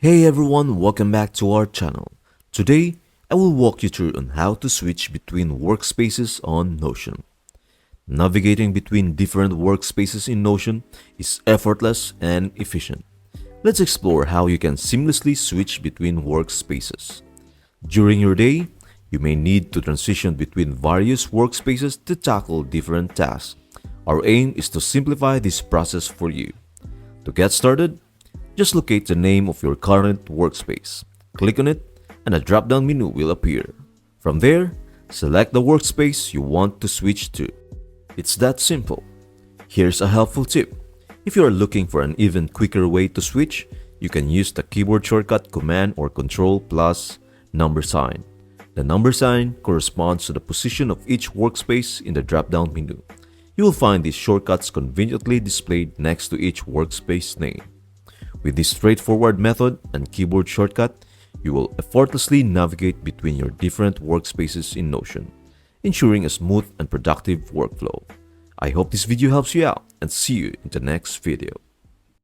Hey everyone, welcome back to our channel. Today, I will walk you through on how to switch between workspaces on Notion. Navigating between different workspaces in Notion is effortless and efficient. Let's explore how you can seamlessly switch between workspaces. During your day, you may need to transition between various workspaces to tackle different tasks. Our aim is to simplify this process for you. To get started, just locate the name of your current workspace, click on it, and a drop-down menu will appear. From there, select the workspace you want to switch to. It's that simple. Here's a helpful tip. If you are looking for an even quicker way to switch, you can use the keyboard shortcut Command or Control plus number sign. The number sign corresponds to the position of each workspace in the drop-down menu. You will find these shortcuts conveniently displayed next to each workspace name. With this straightforward method and keyboard shortcut, you will effortlessly navigate between your different workspaces in Notion, ensuring a smooth and productive workflow. I hope this video helps you out and see you in the next video.